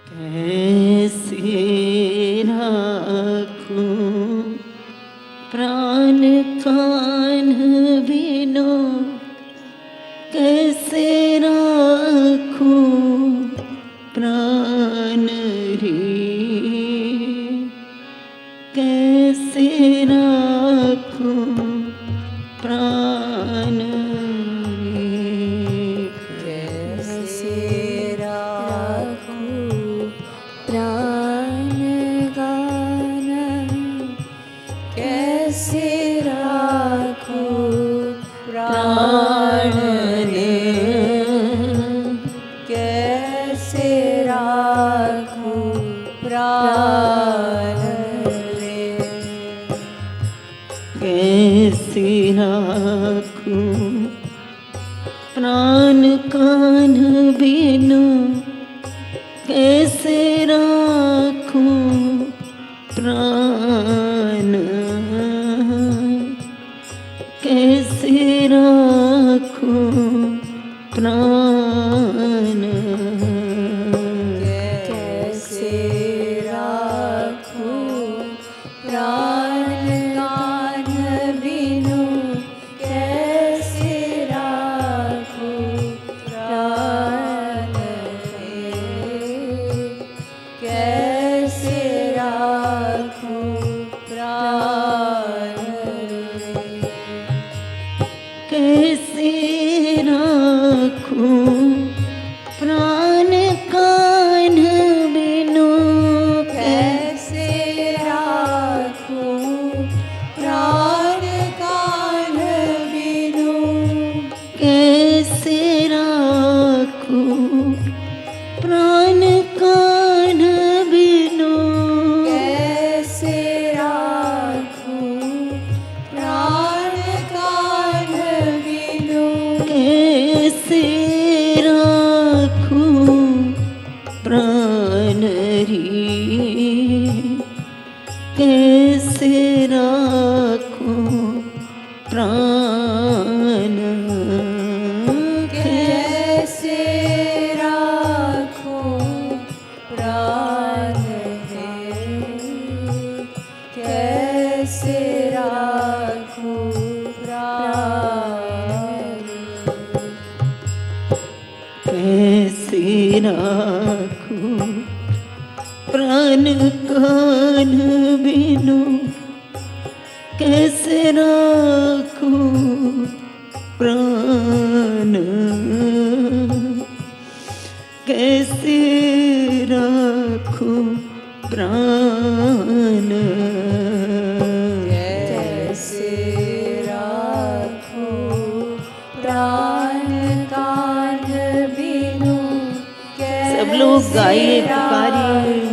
कैसे राखूं प्राण कान बिनु, कैसे राखूं प्राण रे, कैसे राखूं प्राण रे, कैसे राखूं प्राण गान, कैसे राखूं प्राण रे, कैसे राखूं प्राण रे, कैसे राखूं प्राण कान बिनु, कैसे राखूं प्राण, कैसे राखूं प्राण, कैसे राखूं प्राण कान बिनु, कैसे राखूं प्राण रे, कैसे राखूं प्राण रे, कैसे राखूं प्राण कान बिनु, कैसे राखूं प्राण कान बिनु, कैसे राखूं प्राण कान बिनु, कैसे राखूं प्राण कान बिनु, कैसे राखूं प्राण रे, कैसे राखूं प्राण, कैसे राखूं प्राण रे, कैसे राखूं प्राण रे, कैसे राखूं प्राण कान बिनु, कैसे राखूं प्राण, कैसे राखूं प्राण, कैसे राखूं प्राण कान बिनु, सब लोग गाइए, पुकारिए।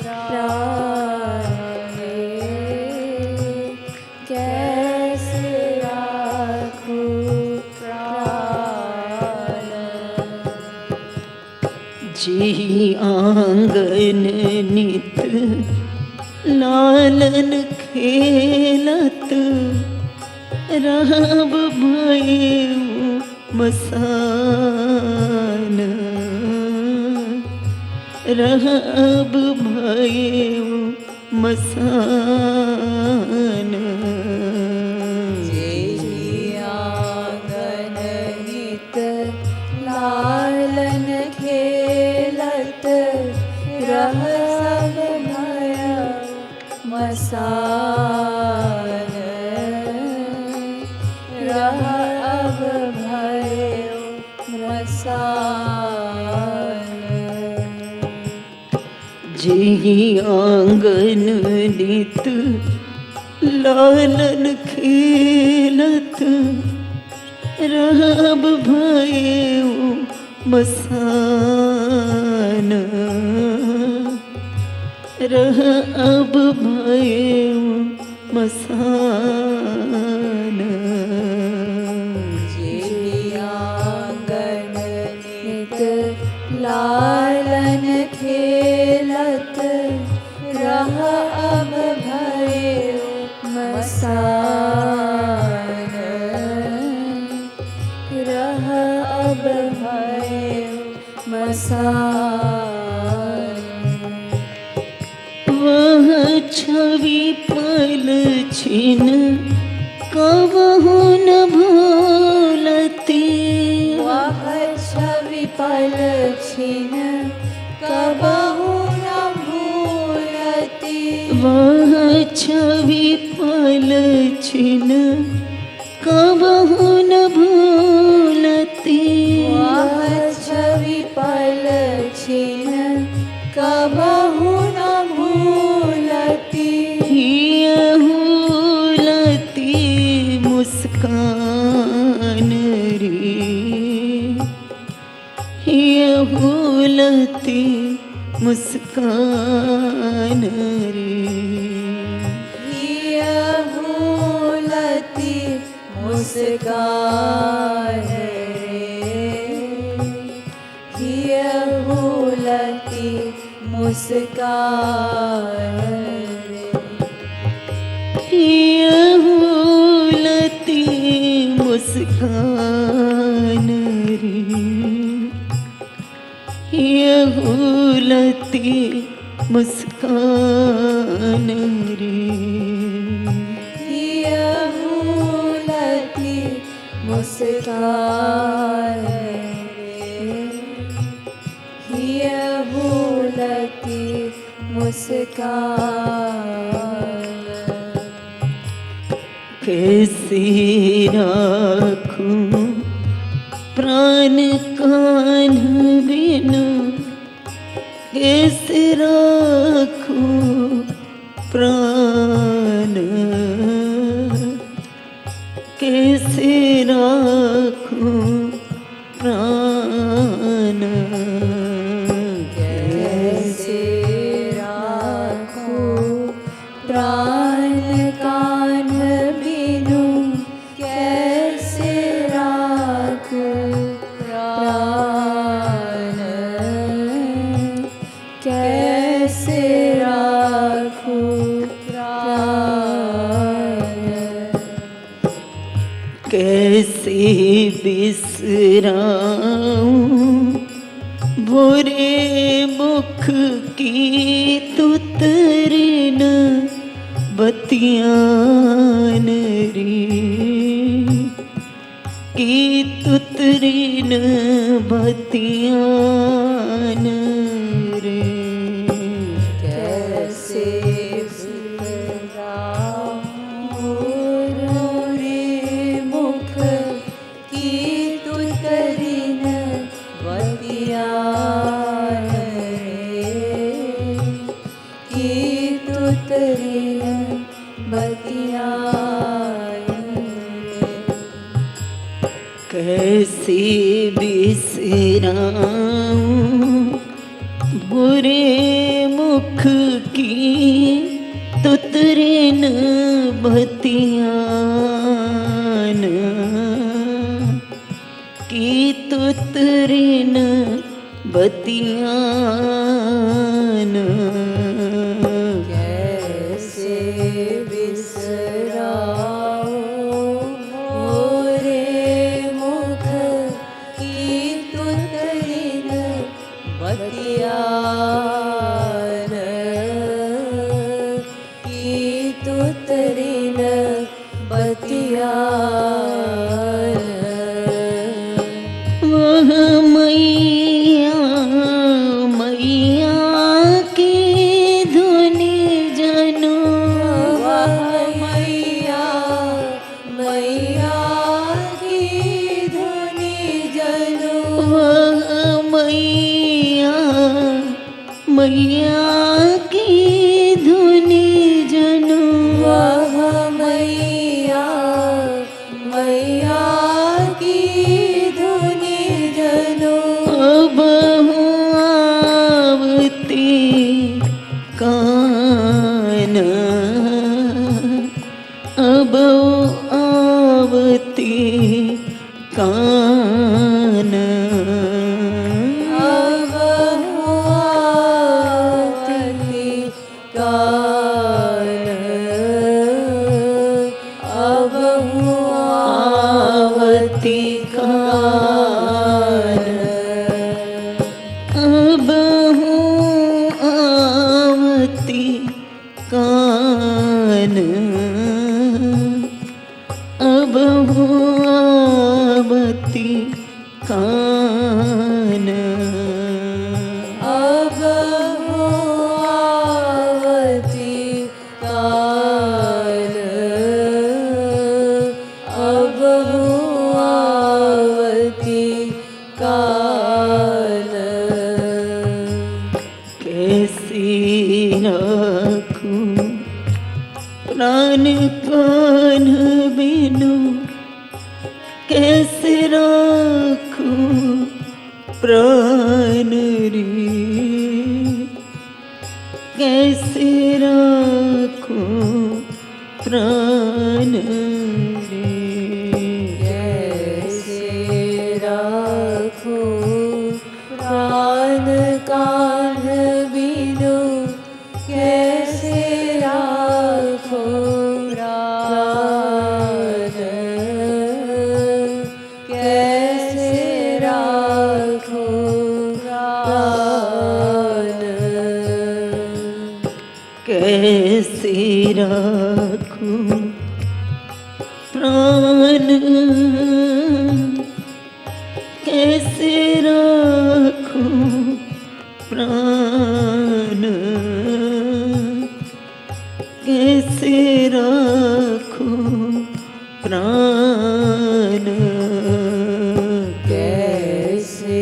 प्राण रे, कैसे राखूं प्राण, जी आंगन नित लालन खेलत, रहब भयउ मसान, रहब भयउ मसान, जेहि आंगन नित लालन खेलत, रहब भयउ मसान, रहब भयउ मसान, जेहि आंगन नित लालन खेलत, रहब भयउ मसान, रहब भयउ मसान, जेहि आंगन नित लालन खेलत, रहब भयउ मसान, रहब भयउ मसान, वह छवि पल छिन कबहु न भूलती वह छवि पल छिन कबहु न भूलती वह छवि पल छिन कबहु न भूलती वह छवि पल छिन कबहु न भूलती हुलती मुस्कान रे हुलती मुस्कान रे भूलती मुस्कान भूलती मुस्कान हुलती मुस्कान रे हुलती मुस्कान रे भूलती मुस्कान भूलती मुस्कान कैसे राखूं प्राण कान बिनु कैसे राखूं प्राण कैसे राखूं प्राण कैसे राखूं प्राण कान बिनु कैसे राखूं प्राण कैसे राखूं प्राण कैसे बिसराऊं बुरे मुख की तुतरिन बतियान रे की तुतरिन बतियान रे कैसे बिसराऊं रे मुख की तुतरिन बतियान की तुतरिन बतियान कैसे बिसराऊं बुरे मुख की तुतरिन बतियान की तुतरिन बतियान कैसे बिसराऊं रे मुख की तुतरिन बतियान की तुतरिन बतियान वह मैया मैया की धुनि जनो वह मैया मैया की धुनि जनो वह मैया मैया की धुनि जनो वह मैया मैया की धुनि जनो अब आवती कान अब आवती कान अब आवती कान अब आवती कान अब आवती कान बिनु कैसे राखूं प्राण रे, कैसे राखूं प्राण रे। कैसे राखूं प्राण कान बिनु, कैसे राखूं प्राण, कैसे राखूं प्राण, कैसे राखूं प्राण, कैसे राखूं प्राण, कैसे राखूं प्राण, कैसे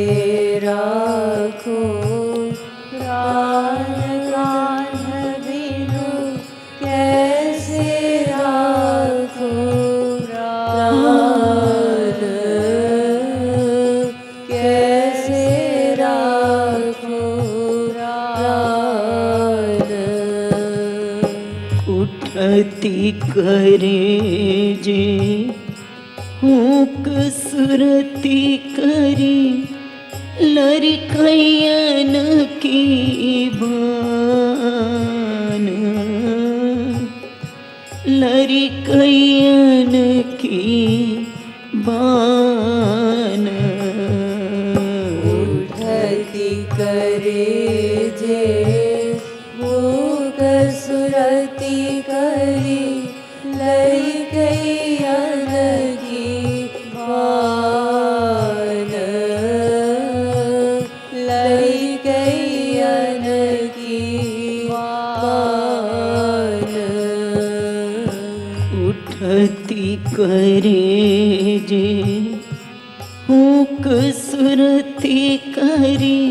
राखूं प्राण कान बिनु, कैसे राखूं प्राण, कैसे राखूं प्राण। उठती करे जे हुक सुरती करी, लड़कैयन की बान, लड़कैयन की बान। उठती करे जे भूख सुरती करी, लड़कैयन की बान, लड़कैयन की बान। उठती करे जे हुक सुरती करी,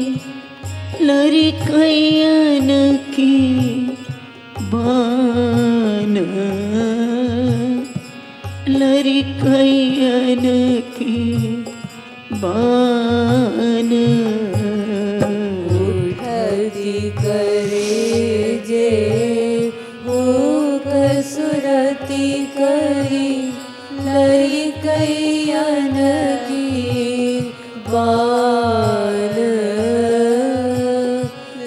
लड़कैयन की बान, लड़कैयन की बान। उठती करे जे भूख सुरती करी, लड़कैयन की बान,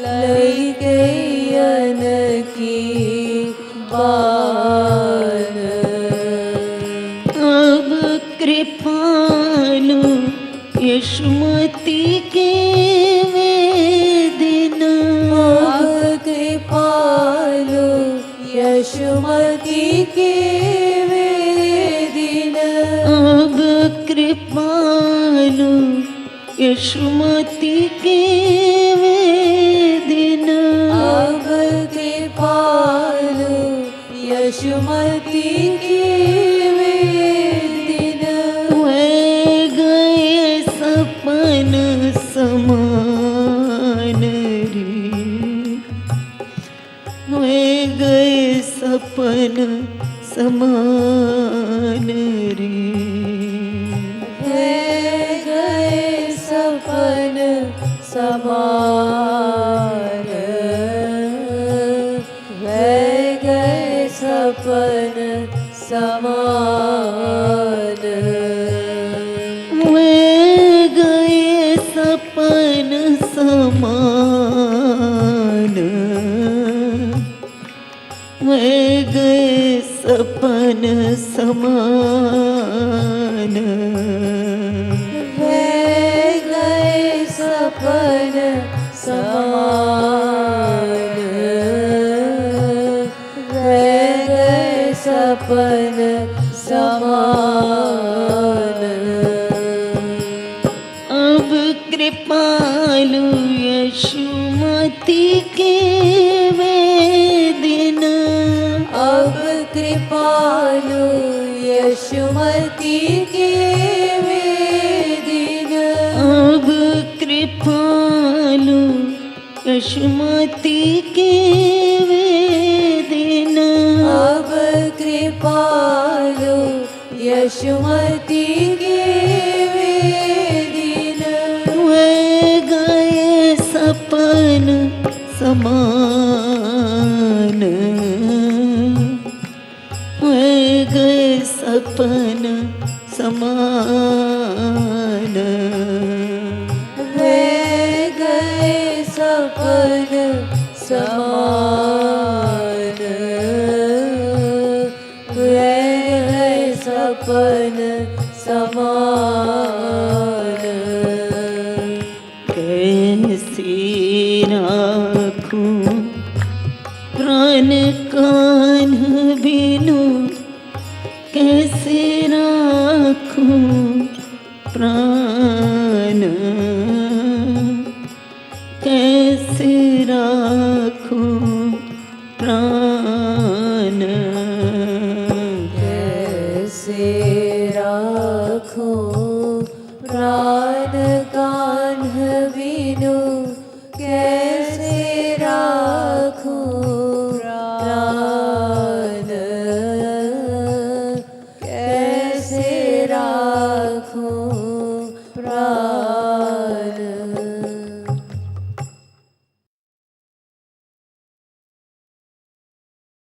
लड़कैयन की बान। अब कृपालु यशुमती के वे दिन, अब कृपालु यशुमती के वे दिन, अब कृपालु यशुमती के वे दिन, अब कृपालु यशुमती के वे दिन। वे गए सपन समान रे, वे गए सपन समान रे। वे गए सपन समान, वे गए सपन समान, वे गए सपन समान, वे गए सपन समान, वे गए सपन समान, वे गए सपन समान। अब कृपालु यशुमती के वे दिन, अब कृपालु यशुमती के वे दिन, अब कृपालु यशुमती के वे दिन, अब कृपालु यशुमती के वे दिन वे गए सपन समान, वे गए सपन समान, वे गए सपन समान, वे गए सपन समान। कैसे राखूं प्राण कान बिनु, कैसे राखूं प्राण, कैसे राखूं प्राण, कैसे राखो प्राण कान्ह बिनु, कैसे